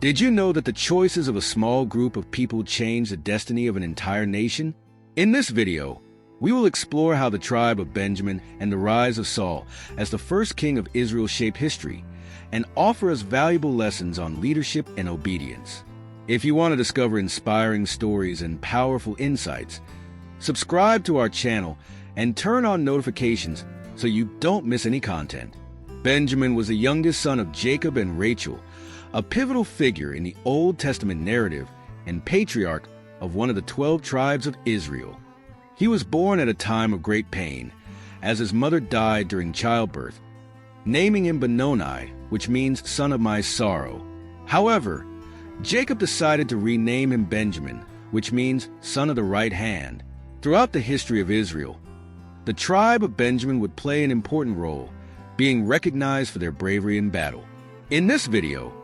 Did you know that the choices of a small group of people change the destiny of an entire nation? In this video, we will explore how the tribe of Benjamin and the rise of Saul as the first king of Israel shaped history and offer us valuable lessons on leadership and obedience. If you want to discover inspiring stories and powerful insights, subscribe to our channel and turn on notifications so you don't miss any content. Benjamin was the youngest son of Jacob and Rachel, a pivotal figure in the Old Testament narrative and patriarch of one of the 12 tribes of Israel. He was born at a time of great pain, as his mother died during childbirth, naming him Benoni, which means son of my sorrow. However, Jacob decided to rename him Benjamin, which means son of the right hand. Throughout the history of Israel, the tribe of Benjamin would play an important role, being recognized for their bravery in battle. In this video,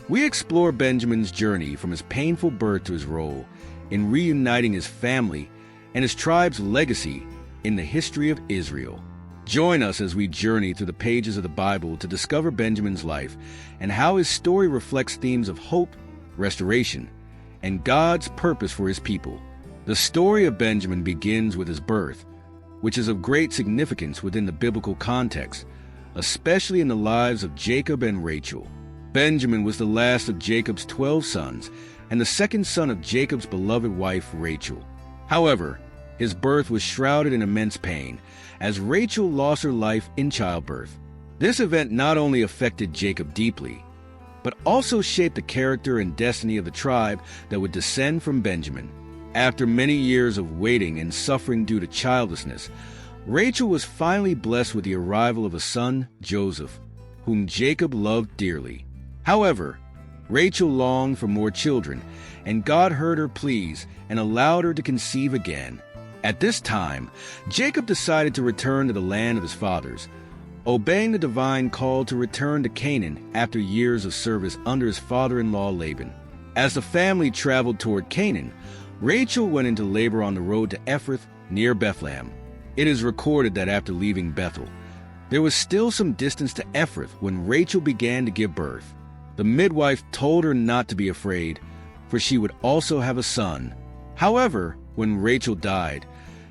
we explore Benjamin's journey from his painful birth to his role in reuniting his family and his tribe's legacy in the history of Israel. Join us as we journey through the pages of the Bible to discover Benjamin's life and how his story reflects themes of hope, restoration, and God's purpose for his people. The story of Benjamin begins with his birth, which is of great significance within the biblical context, especially in the lives of Jacob and Rachel. Benjamin was the last of Jacob's 12 sons and the second son of Jacob's beloved wife, Rachel. However, his birth was shrouded in immense pain, as Rachel lost her life in childbirth. This event not only affected Jacob deeply, but also shaped the character and destiny of the tribe that would descend from Benjamin. After many years of waiting and suffering due to childlessness, Rachel was finally blessed with the arrival of a son, Joseph, whom Jacob loved dearly. However, Rachel longed for more children, and God heard her pleas and allowed her to conceive again. At this time, Jacob decided to return to the land of his fathers, obeying the divine call to return to Canaan after years of service under his father-in-law Laban. As the family traveled toward Canaan, Rachel went into labor on the road to Ephrath near Bethlehem. It is recorded that after leaving Bethel, there was still some distance to Ephrath when Rachel began to give birth. The midwife told her not to be afraid, for she would also have a son. However, when Rachel died,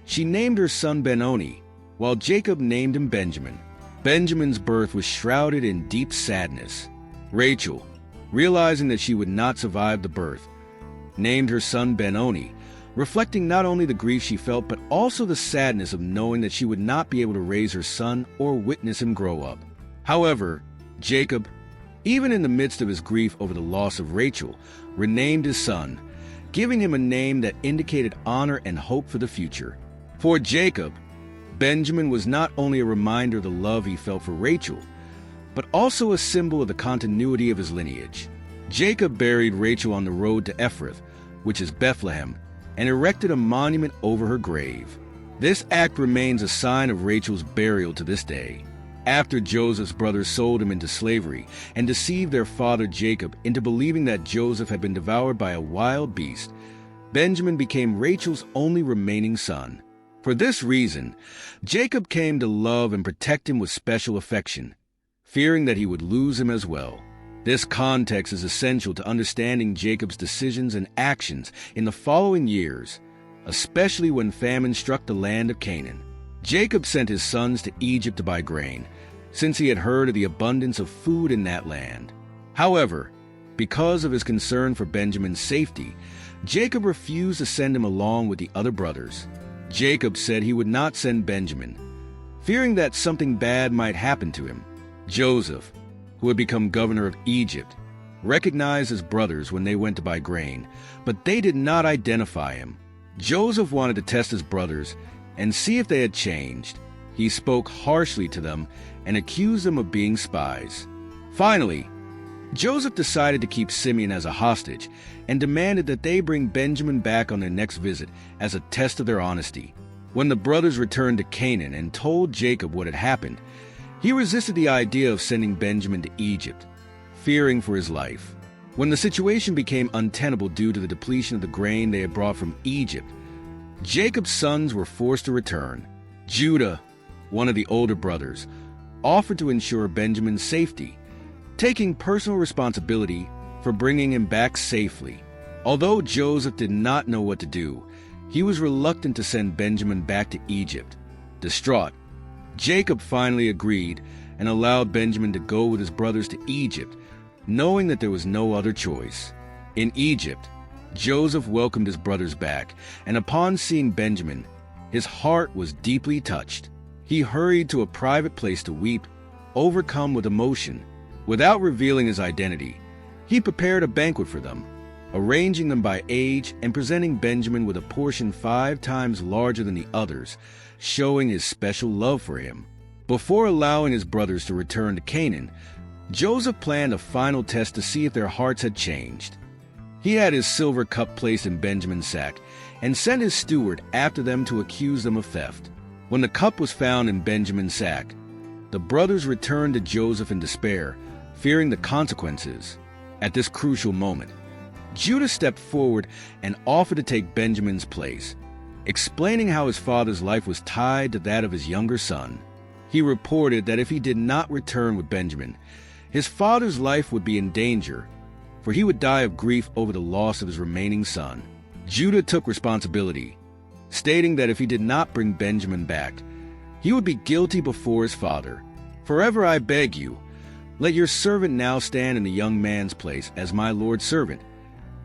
she named her son Benoni, while Jacob named him Benjamin. Benjamin's birth was shrouded in deep sadness. Rachel, realizing that she would not survive the birth, named her son Benoni, reflecting not only the grief she felt but also the sadness of knowing that she would not be able to raise her son or witness him grow up. However, Jacob, even in the midst of his grief over the loss of Rachel, renamed his son, giving him a name that indicated honor and hope for the future. For Jacob, Benjamin was not only a reminder of the love he felt for Rachel, but also a symbol of the continuity of his lineage. Jacob buried Rachel on the road to Ephrath, which is Bethlehem, and erected a monument over her grave. This act remains a sign of Rachel's burial to this day. After Joseph's brothers sold him into slavery and deceived their father Jacob into believing that Joseph had been devoured by a wild beast, Benjamin became Rachel's only remaining son. For this reason, Jacob came to love and protect him with special affection, fearing that he would lose him as well. This context is essential to understanding Jacob's decisions and actions in the following years, especially when famine struck the land of Canaan. Jacob sent his sons to Egypt to buy grain, since he had heard of the abundance of food in that land. However, because of his concern for Benjamin's safety, Jacob refused to send him along with the other brothers. Jacob said he would not send Benjamin, fearing that something bad might happen to him. Joseph, who had become governor of Egypt, recognized his brothers when they went to buy grain, but they did not identify him. Joseph wanted to test his brothers and see if they had changed. He spoke harshly to them and accused them of being spies. Finally, Joseph decided to keep Simeon as a hostage and demanded that they bring Benjamin back on their next visit as a test of their honesty. When the brothers returned to Canaan and told Jacob what had happened, he resisted the idea of sending Benjamin to Egypt, fearing for his life. When the situation became untenable due to the depletion of the grain they had brought from Egypt, Jacob's sons were forced to return. Judah, one of the older brothers, offered to ensure Benjamin's safety, taking personal responsibility for bringing him back safely. Although Joseph did not know what to do, he was reluctant to send Benjamin back to Egypt. Distraught, Jacob finally agreed and allowed Benjamin to go with his brothers to Egypt, knowing that there was no other choice. In Egypt, Joseph welcomed his brothers back, and upon seeing Benjamin, his heart was deeply touched. He hurried to a private place to weep, overcome with emotion. Without revealing his identity, he prepared a banquet for them, arranging them by age and presenting Benjamin with a portion 5 times larger than the others, showing his special love for him. Before allowing his brothers to return to Canaan, Joseph planned a final test to see if their hearts had changed. He had his silver cup placed in Benjamin's sack and sent his steward after them to accuse them of theft. When the cup was found in Benjamin's sack, the brothers returned to Joseph in despair, fearing the consequences. At this crucial moment, Judah stepped forward and offered to take Benjamin's place, explaining how his father's life was tied to that of his younger son. He reported that if he did not return with Benjamin, his father's life would be in danger, for he would die of grief over the loss of his remaining son. Judah took responsibility, stating that if he did not bring Benjamin back, he would be guilty before his father. "Forever I beg you, let your servant now stand in the young man's place as my Lord's servant,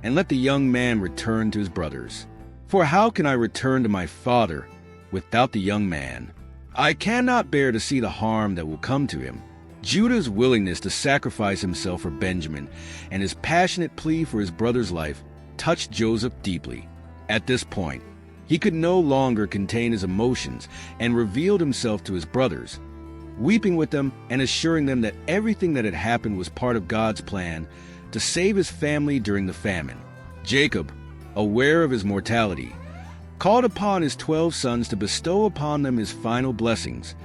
and let the young man return to his brothers. For how can I return to my father without the young man? I cannot bear to see the harm that will come to him." Judah's willingness to sacrifice himself for Benjamin and his passionate plea for his brother's life touched Joseph deeply. At this point, he could no longer contain his emotions and revealed himself to his brothers, weeping with them and assuring them that everything that had happened was part of God's plan to save his family during the famine. Jacob, aware of his mortality, called upon his 12 sons to bestow upon them his final blessings,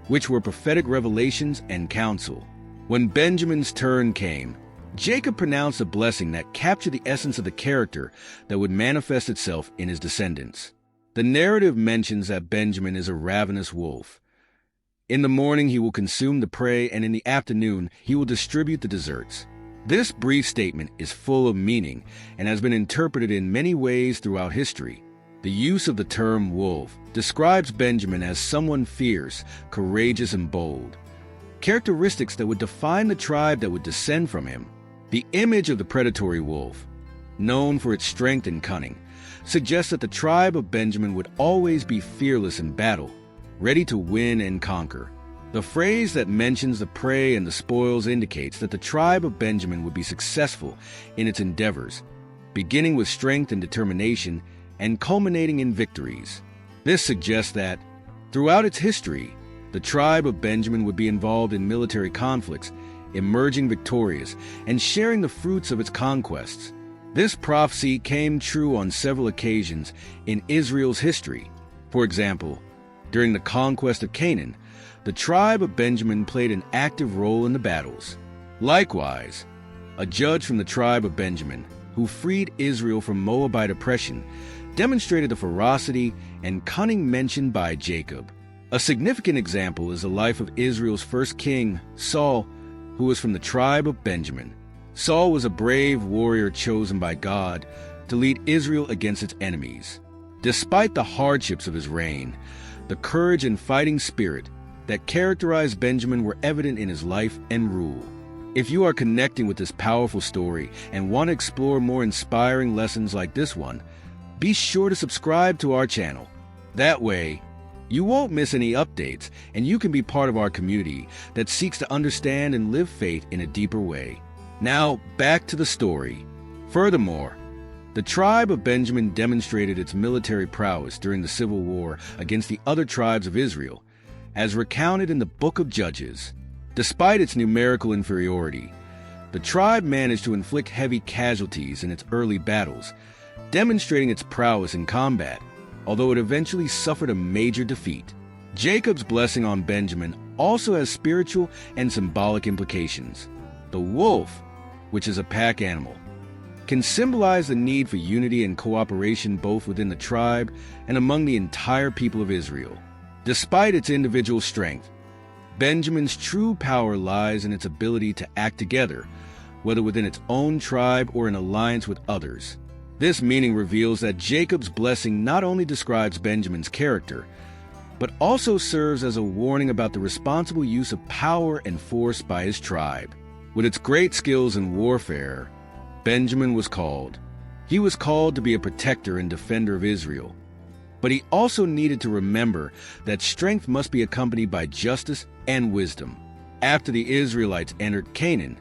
which were prophetic revelations and counsel. When Benjamin's turn came, Jacob pronounced a blessing that captured the essence of the character that would manifest itself in his descendants. The narrative mentions that Benjamin is a ravenous wolf. In the morning he will consume the prey, and in the afternoon he will distribute the desserts. This brief statement is full of meaning and has been interpreted in many ways throughout history. The use of the term wolf describes Benjamin as someone fierce, courageous, and bold, characteristics that would define the tribe that would descend from him. The image of the predatory wolf, known for its strength and cunning, suggests that the tribe of Benjamin would always be fearless in battle, ready to win and conquer. The phrase that mentions the prey and the spoils indicates that the tribe of Benjamin would be successful in its endeavors, beginning with strength and determination and culminating in victories. This suggests that, throughout its history, the tribe of Benjamin would be involved in military conflicts, emerging victorious, and sharing the fruits of its conquests. This prophecy came true on several occasions in Israel's history. For example, during the conquest of Canaan, the tribe of Benjamin played an active role in the battles. Likewise, a judge from the tribe of Benjamin, who freed Israel from Moabite oppression, demonstrated the ferocity and cunning mentioned by Jacob. A significant example is the life of Israel's first king, Saul, who was from the tribe of Benjamin. Saul was a brave warrior chosen by God to lead Israel against its enemies. Despite the hardships of his reign, the courage and fighting spirit that characterized Benjamin were evident in his life and rule. If you are connecting with this powerful story and want to explore more inspiring lessons like this one, be sure to subscribe to our channel. That way, you won't miss any updates, and you can be part of our community that seeks to understand and live faith in a deeper way. Now, back to the story. Furthermore, the tribe of Benjamin demonstrated its military prowess during the civil war against the other tribes of Israel, as recounted in the book of Judges. Despite its numerical inferiority, the tribe managed to inflict heavy casualties in its early battles, demonstrating its prowess in combat, although it eventually suffered a major defeat. Jacob's blessing on Benjamin also has spiritual and symbolic implications. The wolf, which is a pack animal, can symbolize the need for unity and cooperation both within the tribe and among the entire people of Israel. Despite its individual strength, Benjamin's true power lies in its ability to act together, whether within its own tribe or in alliance with others. This meaning reveals that Jacob's blessing not only describes Benjamin's character, but also serves as a warning about the responsible use of power and force by his tribe. With its great skills in warfare, Benjamin was called. He was called to be a protector and defender of Israel. But he also needed to remember that strength must be accompanied by justice and wisdom. After the Israelites entered Canaan,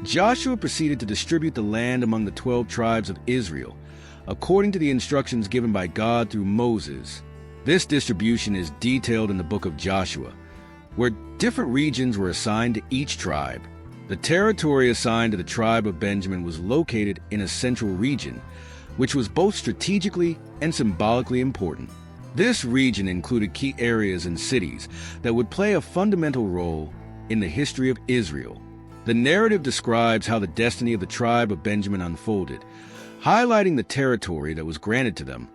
Joshua proceeded to distribute the land among the 12 tribes of Israel, according to the instructions given by God through Moses. This distribution is detailed in the book of Joshua, where different regions were assigned to each tribe. The territory assigned to the tribe of Benjamin was located in a central region, which was both strategically and symbolically important. This region included key areas and cities that would play a fundamental role in the history of Israel. The narrative describes how the destiny of the tribe of Benjamin unfolded, highlighting the territory that was granted to them,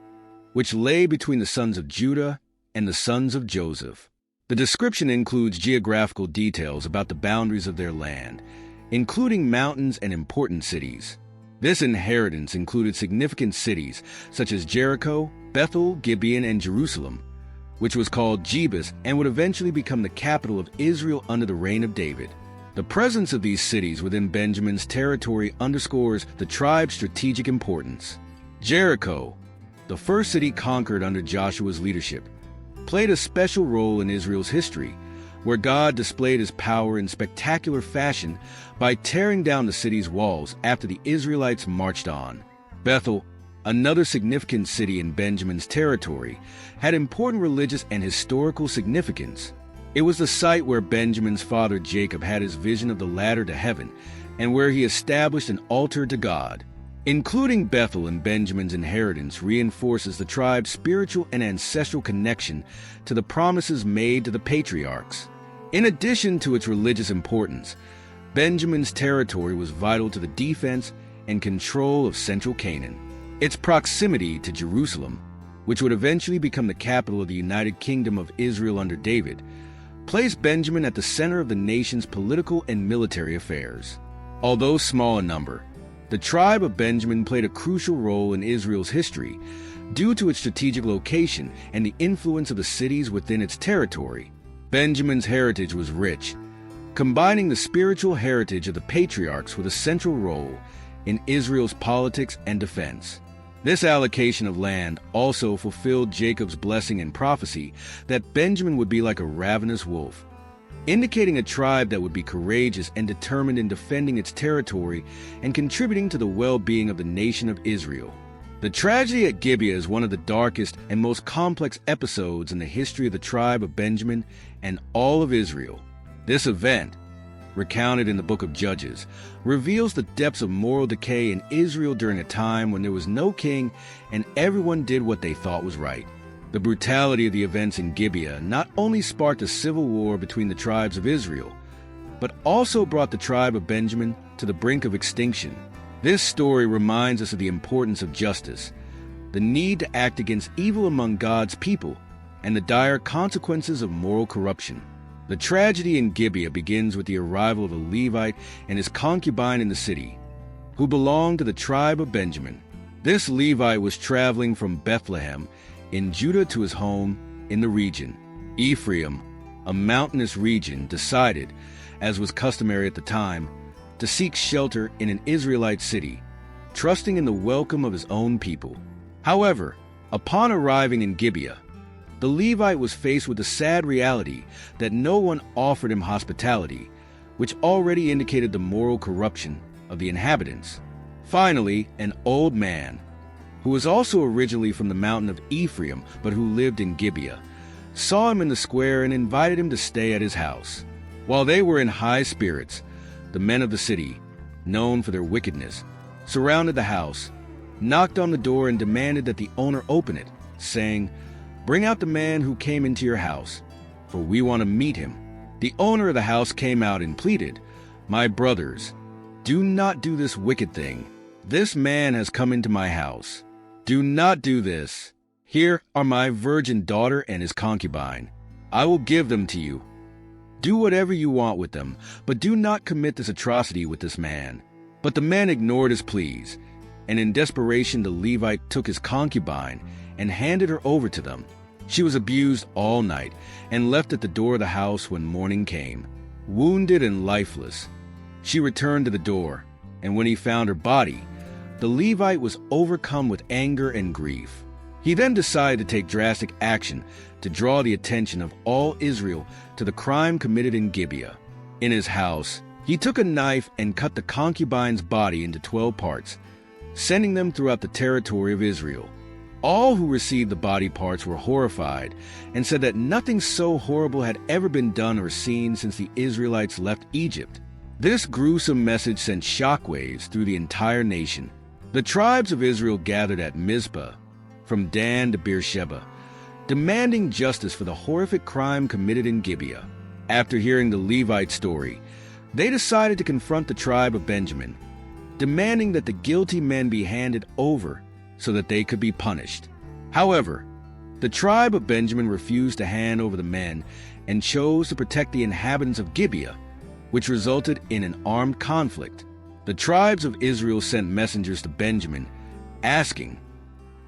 which lay between the sons of Judah and the sons of Joseph. The description includes geographical details about the boundaries of their land, including mountains and important cities. This inheritance included significant cities such as Jericho, Bethel, Gibeah, and Jerusalem, which was called Gibeah and would eventually become the capital of Israel under the reign of David. The presence of these cities within Benjamin's territory underscores the tribe's strategic importance. Jericho, the first city conquered under Joshua's leadership, played a special role in Israel's history, where God displayed his power in spectacular fashion by tearing down the city's walls after the Israelites marched on. Bethel, another significant city in Benjamin's territory, had important religious and historical significance. It was the site where Benjamin's father Jacob had his vision of the ladder to heaven and where he established an altar to God. Including Bethel in Benjamin's inheritance reinforces the tribe's spiritual and ancestral connection to the promises made to the patriarchs. In addition to its religious importance, Benjamin's territory was vital to the defense and control of central Canaan. Its proximity to Jerusalem, which would eventually become the capital of the United Kingdom of Israel under David, placed Benjamin at the center of the nation's political and military affairs. Although small in number, the tribe of Benjamin played a crucial role in Israel's history due to its strategic location and the influence of the cities within its territory. Benjamin's heritage was rich, combining the spiritual heritage of the patriarchs with a central role in Israel's politics and defense. This allocation of land also fulfilled Jacob's blessing and prophecy that Benjamin would be like a ravenous wolf, indicating a tribe that would be courageous and determined in defending its territory and contributing to the well-being of the nation of Israel. The tragedy at Gibeah is one of the darkest and most complex episodes in the history of the tribe of Benjamin and all of Israel. This event, recounted in the book of Judges, reveals the depths of moral decay in Israel during a time when there was no king and everyone did what they thought was right. The brutality of the events in Gibeah not only sparked a civil war between the tribes of Israel, but also brought the tribe of Benjamin to the brink of extinction. This story reminds us of the importance of justice, the need to act against evil among God's people, and the dire consequences of moral corruption. The tragedy in Gibeah begins with the arrival of a Levite and his concubine in the city, who belonged to the tribe of Benjamin. This Levite was traveling from Bethlehem in Judah to his home in the region. Ephraim, a mountainous region, decided, as was customary at the time, to seek shelter in an Israelite city, trusting in the welcome of his own people. However, upon arriving in Gibeah, the Levite was faced with the sad reality that no one offered him hospitality, which already indicated the moral corruption of the inhabitants. Finally, an old man, who was also originally from the mountain of Ephraim but who lived in Gibeah, saw him in the square and invited him to stay at his house. While they were in high spirits, the men of the city, known for their wickedness, surrounded the house, knocked on the door and demanded that the owner open it, saying, "Bring out the man who came into your house, for we want to meet him." The owner of the house came out and pleaded, "My brothers, do not do this wicked thing. This man has come into my house. Do not do this. Here are my virgin daughter and his concubine. I will give them to you. Do whatever you want with them, but do not commit this atrocity with this man." But the men ignored his pleas, and in desperation the Levite took his concubine and handed her over to them. She was abused all night and left at the door of the house when morning came, wounded and lifeless. She returned to the door, and when he found her body, the Levite was overcome with anger and grief. He then decided to take drastic action to draw the attention of all Israel to the crime committed in Gibeah. In his house, he took a knife and cut the concubine's body into 12 parts, sending them throughout the territory of Israel. All who received the body parts were horrified and said that nothing so horrible had ever been done or seen since the Israelites left Egypt. This gruesome message sent shockwaves through the entire nation. The tribes of Israel gathered at Mizpah, from Dan to Beersheba, demanding justice for the horrific crime committed in Gibeah. After hearing the Levite story, they decided to confront the tribe of Benjamin, demanding that the guilty men be handed over so that they could be punished. However, the tribe of Benjamin refused to hand over the men and chose to protect the inhabitants of Gibeah, which resulted in an armed conflict. The tribes of Israel sent messengers to Benjamin, asking,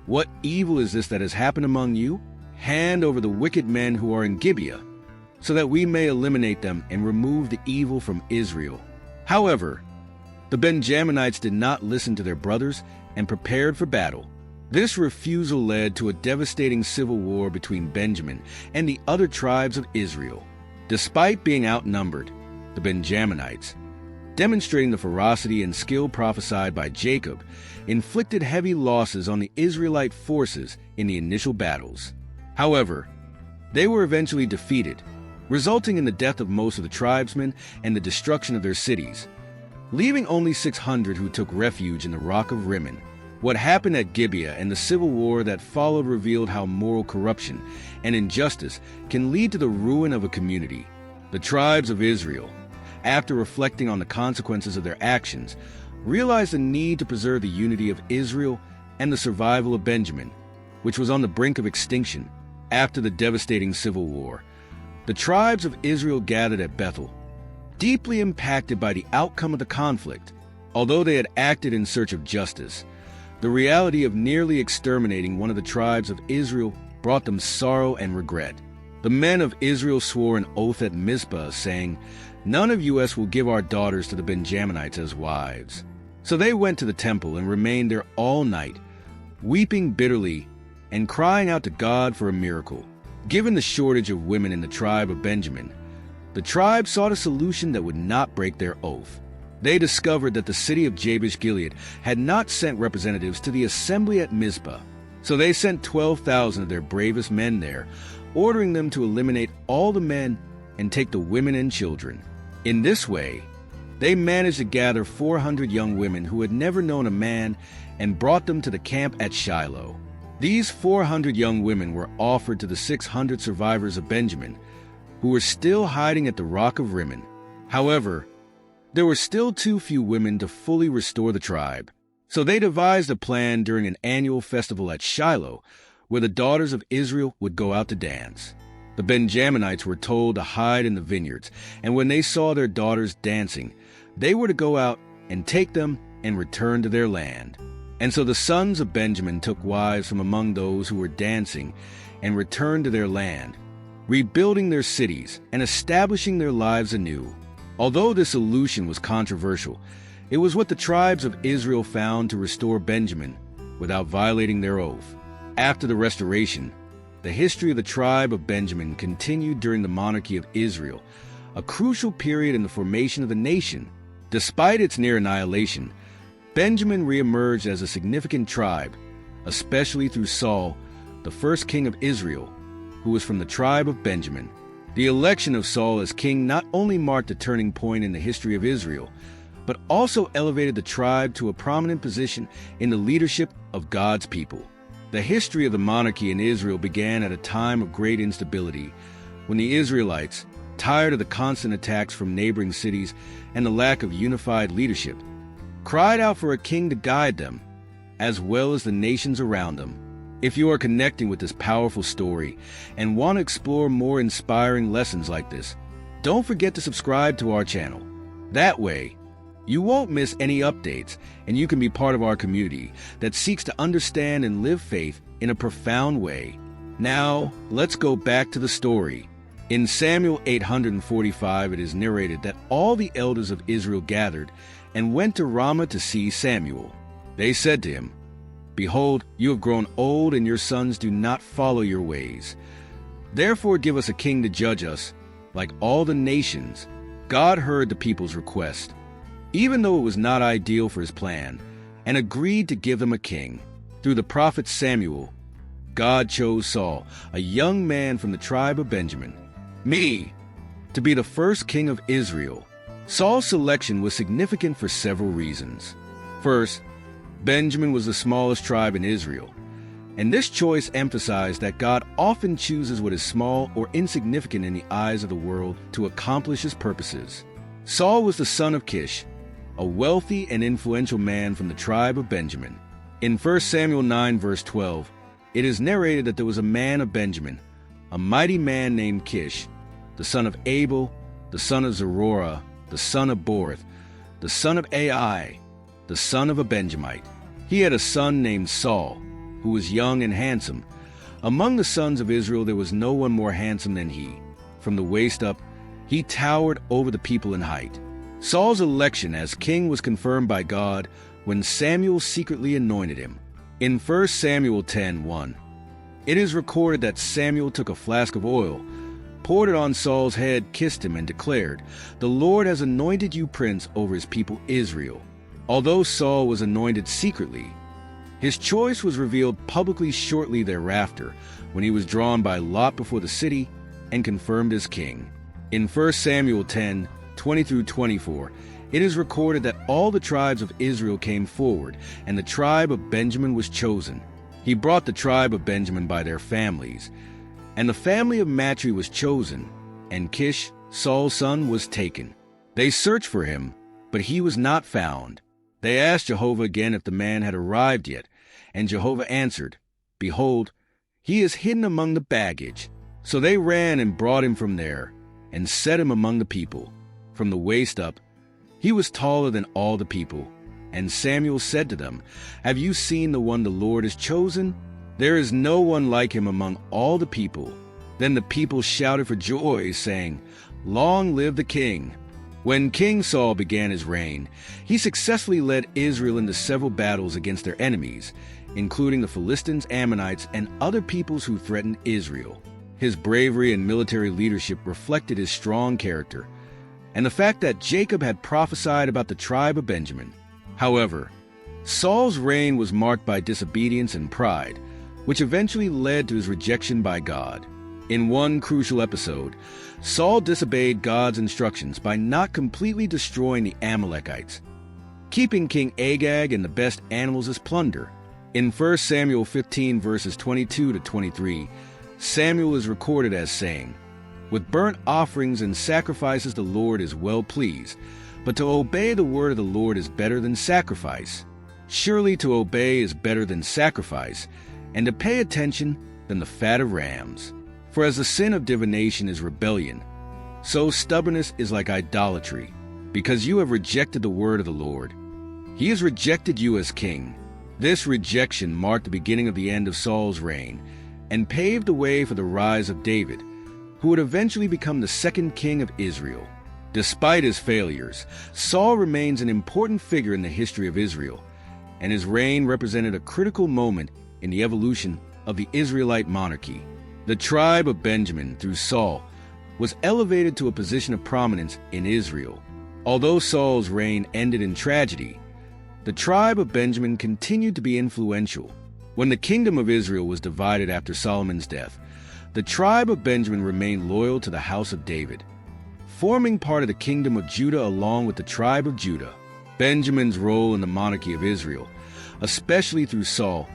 "What evil is this that has happened among you? Hand over the wicked men who are in Gibeah, so that we may eliminate them and remove the evil from Israel." However, the Benjaminites did not listen to their brothers and prepared for battle. This refusal led to a devastating civil war between Benjamin and the other tribes of Israel. Despite being outnumbered, the Benjaminites, demonstrating the ferocity and skill prophesied by Jacob, inflicted heavy losses on the Israelite forces in the initial battles. However, they were eventually defeated, resulting in the death of most of the tribesmen and the destruction of their cities, leaving only 600 who took refuge in the Rock of Rimmon. What happened at Gibeah and the civil war that followed revealed how moral corruption and injustice can lead to the ruin of a community. The tribes of Israel, after reflecting on the consequences of their actions, realized the need to preserve the unity of Israel and the survival of Benjamin, which was on the brink of extinction. After the devastating civil war, the tribes of Israel gathered at Bethel, deeply impacted by the outcome of the conflict. Although they had acted in search of justice, the reality of nearly exterminating one of the tribes of Israel brought them sorrow and regret. The men of Israel swore an oath at Mizpah, saying, "None of us will give our daughters to the Benjaminites as wives." So they went to the temple and remained there all night, weeping bitterly and crying out to God for a miracle. Given the shortage of women in the tribe of Benjamin, the tribe sought a solution that would not break their oath. They discovered that the city of Jabesh-Gilead had not sent representatives to the assembly at Mizpah. So they sent 12,000 of their bravest men there, ordering them to eliminate all the men and take the women and children. In this way, they managed to gather 400 young women who had never known a man and brought them to the camp at Shiloh. These 400 young women were offered to the 600 survivors of Benjamin, who were still hiding at the Rock of Rimmon. However, there were still too few women to fully restore the tribe, so they devised a plan during an annual festival at Shiloh, where the daughters of Israel would go out to dance. The Benjaminites were told to hide in the vineyards, and when they saw their daughters dancing, they were to go out and take them and return to their land. And so the sons of Benjamin took wives from among those who were dancing and returned to their land, rebuilding their cities and establishing their lives anew. Although this solution was controversial, it was what the tribes of Israel found to restore Benjamin without violating their oath. After the restoration, the history of the tribe of Benjamin continued during the monarchy of Israel, a crucial period in the formation of the nation. Despite its near annihilation, Benjamin reemerged as a significant tribe, especially through Saul, the first king of Israel, who was from the tribe of Benjamin. The election of Saul as king not only marked a turning point in the history of Israel, but also elevated the tribe to a prominent position in the leadership of God's people. The history of the monarchy in Israel began at a time of great instability, when the Israelites, tired of the constant attacks from neighboring cities and the lack of unified leadership, cried out for a king to guide them, as well as the nations around them. If you are connecting with this powerful story and want to explore more inspiring lessons like this, don't forget to subscribe to our channel. That way, You won't miss any updates, and you can be part of our community that seeks to understand and live faith in a profound way. Now, let's go back to the story. In Samuel 845, it is narrated that all the elders of Israel gathered and went to Ramah to see Samuel. They said to him, "Behold, you have grown old, and your sons do not follow your ways. Therefore give us a king to judge us, like all the nations." God heard the people's request, even though it was not ideal for his plan, and agreed to give them a king. Through the prophet Samuel, God chose Saul, a young man from the tribe of Benjamin, to be the first king of Israel. Saul's selection was significant for several reasons. First, Benjamin was the smallest tribe in Israel, and this choice emphasized that God often chooses what is small or insignificant in the eyes of the world to accomplish his purposes. Saul was the son of Kish, a wealthy and influential man from the tribe of Benjamin. In 1 Samuel 9, verse 12, it is narrated that there was a man of Benjamin, a mighty man named Kish, the son of Abel, the son of Zerorah, the son of Boreth, the son of Ai, the son of a Benjamite. He had a son named Saul, who was young and handsome. Among the sons of Israel there was no one more handsome than he. From the waist up, he towered over the people in height. Saul's election as king was confirmed by God when Samuel secretly anointed him. In 1 Samuel 10:1, it is recorded that Samuel took a flask of oil, poured it on Saul's head, kissed him, and declared, "The Lord has anointed you prince over his people Israel." Although Saul was anointed secretly, his choice was revealed publicly shortly thereafter, when he was drawn by lot before the city and confirmed as king. In 1 Samuel 10:20-24, it is recorded that all the tribes of Israel came forward, and the tribe of Benjamin was chosen. He brought the tribe of Benjamin by their families, and the family of Matri was chosen, and Kish, Saul's son, was taken. They searched for him, but he was not found. They asked Jehovah again if the man had arrived yet, and Jehovah answered, "Behold, he is hidden among the baggage." So they ran and brought him from there, and set him among the people. From the waist up, he was taller than all the people. And Samuel said to them, "Have you seen the one the Lord has chosen? There is no one like him among all the people." Then the people shouted for joy, saying, "Long live the king!" When King Saul began his reign, he successfully led Israel into several battles against their enemies, including the Philistines, Ammonites, and other peoples who threatened Israel. His bravery and military leadership reflected his strong character, and the fact that Jacob had prophesied about the tribe of Benjamin. However, Saul's reign was marked by disobedience and pride, which eventually led to his rejection by God. In one crucial episode, Saul disobeyed God's instructions by not completely destroying the Amalekites, keeping King Agag and the best animals as plunder. In 1 Samuel 15, verses 22-23, Samuel is recorded as saying, "With burnt offerings and sacrifices the Lord is well pleased, but to obey the word of the Lord is better than sacrifice. Surely to obey is better than sacrifice, and to pay attention than the fat of rams. For as the sin of divination is rebellion, so stubbornness is like idolatry, because you have rejected the word of the Lord. He has rejected you as king." This rejection marked the beginning of the end of Saul's reign, and paved the way for the rise of David, who would eventually become the second king of Israel. Despite his failures, Saul remains an important figure in the history of Israel, and his reign represented a critical moment in the evolution of the Israelite monarchy. The tribe of Benjamin, through Saul, was elevated to a position of prominence in Israel. Although Saul's reign ended in tragedy, the tribe of Benjamin continued to be influential. When the kingdom of Israel was divided after Solomon's death, the tribe of Benjamin remained loyal to the house of David, forming part of the kingdom of Judah along with the tribe of Judah. Benjamin's role in the monarchy of Israel, especially through Saul,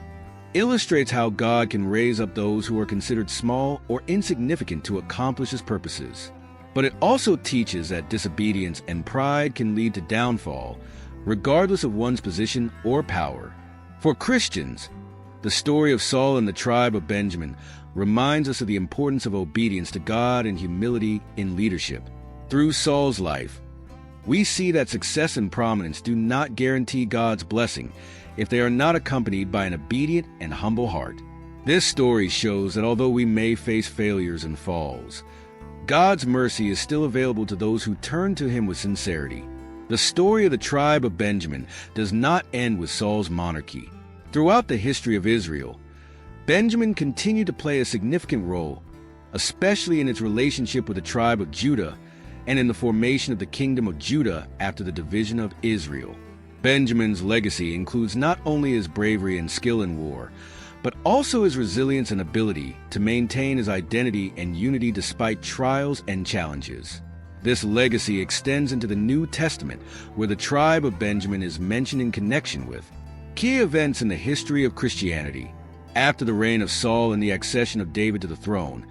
illustrates how God can raise up those who are considered small or insignificant to accomplish his purposes. But it also teaches that disobedience and pride can lead to downfall, regardless of one's position or power. For Christians, the story of Saul and the tribe of Benjamin reminds us of the importance of obedience to God and humility in leadership. Through Saul's life, we see that success and prominence do not guarantee God's blessing if they are not accompanied by an obedient and humble heart. This story shows that although we may face failures and falls, God's mercy is still available to those who turn to Him with sincerity. The story of the tribe of Benjamin does not end with Saul's monarchy. Throughout the history of Israel, Benjamin continued to play a significant role, especially in its relationship with the tribe of Judah and in the formation of the kingdom of Judah after the division of Israel. Benjamin's legacy includes not only his bravery and skill in war, but also his resilience and ability to maintain his identity and unity despite trials and challenges. This legacy extends into the New Testament, where the tribe of Benjamin is mentioned in connection with key events in the history of Christianity. After the reign of Saul and the accession of David to the throne,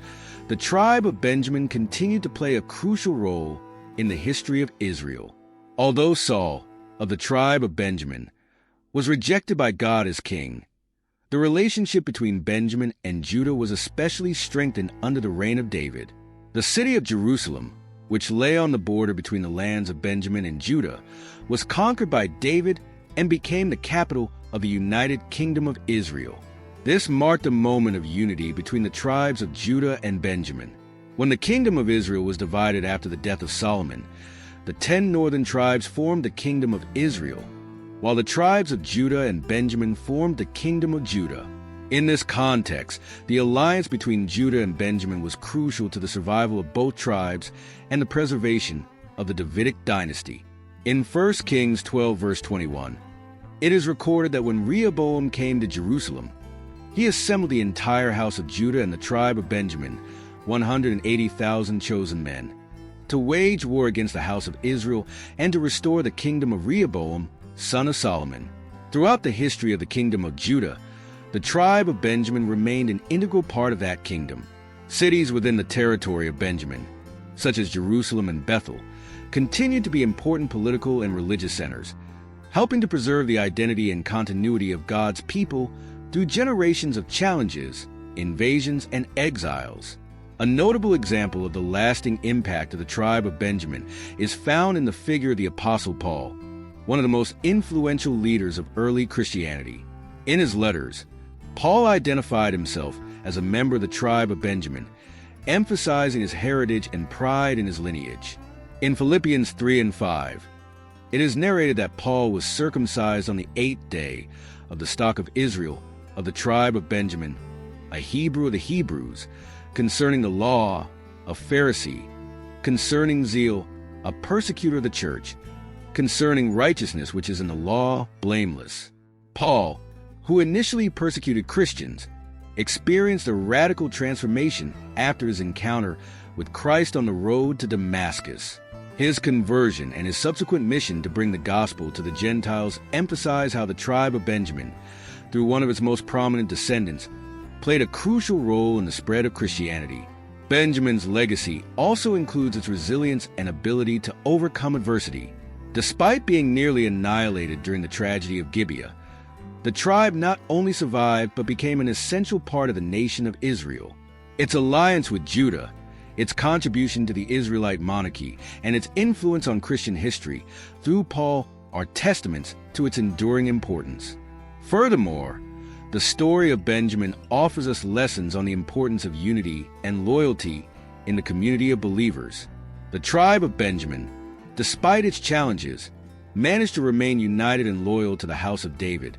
the tribe of Benjamin continued to play a crucial role in the history of Israel. Although Saul, of the tribe of Benjamin, was rejected by God as king, the relationship between Benjamin and Judah was especially strengthened under the reign of David. The city of Jerusalem, which lay on the border between the lands of Benjamin and Judah, was conquered by David and became the capital of the United Kingdom of Israel. This marked a moment of unity between the tribes of Judah and Benjamin. When the kingdom of Israel was divided after the death of Solomon, the 10 northern tribes formed the kingdom of Israel, while the tribes of Judah and Benjamin formed the kingdom of Judah. In this context, the alliance between Judah and Benjamin was crucial to the survival of both tribes and the preservation of the Davidic dynasty. In 1 Kings 12 verse 21, it is recorded that when Rehoboam came to Jerusalem, he assembled the entire house of Judah and the tribe of Benjamin, 180,000 chosen men, to wage war against the house of Israel and to restore the kingdom of Rehoboam, son of Solomon. Throughout the history of the kingdom of Judah, the tribe of Benjamin remained an integral part of that kingdom. Cities within the territory of Benjamin, such as Jerusalem and Bethel, continued to be important political and religious centers, helping to preserve the identity and continuity of God's people through generations of challenges, invasions, and exiles. A notable example of the lasting impact of the tribe of Benjamin is found in the figure of the Apostle Paul, one of the most influential leaders of early Christianity. In his letters, Paul identified himself as a member of the tribe of Benjamin, emphasizing his heritage and pride in his lineage. In Philippians 3 and 5, it is narrated that Paul was circumcised on the 8th day of the stock of Israel of the tribe of Benjamin, a Hebrew of the Hebrews, concerning the law, a Pharisee, concerning zeal, a persecutor of the church, concerning righteousness which is in the law, blameless. Paul, who initially persecuted Christians, experienced a radical transformation after his encounter with Christ on the road to Damascus. His conversion and his subsequent mission to bring the gospel to the Gentiles emphasize how the tribe of Benjamin, through one of its most prominent descendants, played a crucial role in the spread of Christianity. Benjamin's legacy also includes its resilience and ability to overcome adversity. Despite being nearly annihilated during the tragedy of Gibeah, the tribe not only survived but became an essential part of the nation of Israel. Its alliance with Judah, its contribution to the Israelite monarchy, and its influence on Christian history through Paul are testaments to its enduring importance. Furthermore, the story of Benjamin offers us lessons on the importance of unity and loyalty in the community of believers. The tribe of Benjamin, despite its challenges, managed to remain united and loyal to the house of David,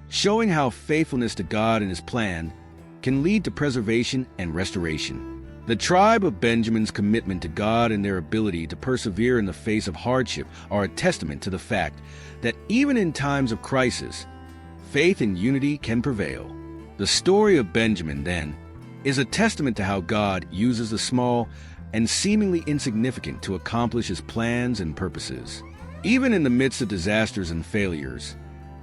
showing how faithfulness to God and His plan can lead to preservation and restoration. The tribe of Benjamin's commitment to God and their ability to persevere in the face of hardship are a testament to the fact that even in times of crisis, faith and unity can prevail. The story of Benjamin, then, is a testament to how God uses the small and seemingly insignificant to accomplish His plans and purposes. Even in the midst of disasters and failures,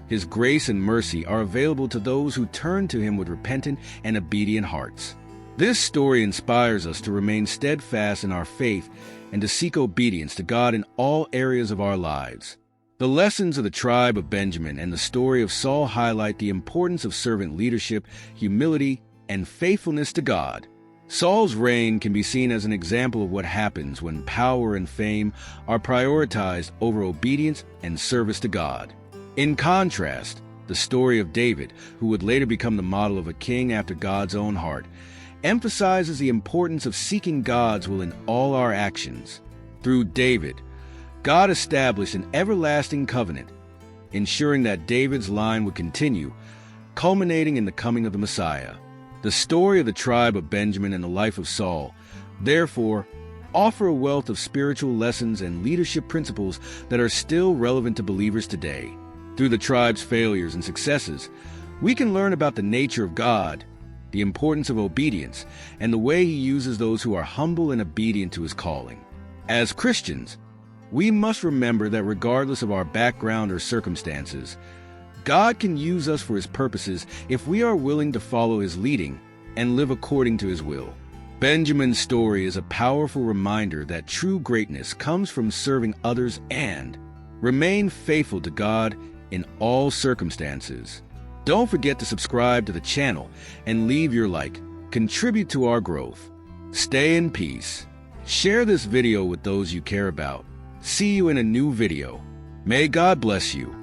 His grace and mercy are available to those who turn to Him with repentant and obedient hearts. This story inspires us to remain steadfast in our faith and to seek obedience to God in all areas of our lives. The lessons of the tribe of Benjamin and the story of Saul highlight the importance of servant leadership, humility, and faithfulness to God. Saul's reign can be seen as an example of what happens when power and fame are prioritized over obedience and service to God. In contrast, the story of David, who would later become the model of a king after God's own heart, emphasizes the importance of seeking God's will in all our actions. Through David, God established an everlasting covenant, ensuring that David's line would continue, culminating in the coming of the Messiah. The story of the tribe of Benjamin and the life of Saul, therefore, offer a wealth of spiritual lessons and leadership principles that are still relevant to believers today. Through the tribe's failures and successes, we can learn about the nature of God, the importance of obedience, and the way He uses those who are humble and obedient to His calling. As Christians, we must remember that regardless of our background or circumstances, God can use us for His purposes if we are willing to follow His leading and live according to His will. Benjamin's story is a powerful reminder that true greatness comes from serving others and remain faithful to God in all circumstances. Don't forget to subscribe to the channel and leave your like. Contribute to our growth. Stay in peace. Share this video with those you care about. See you in a new video. May God bless you.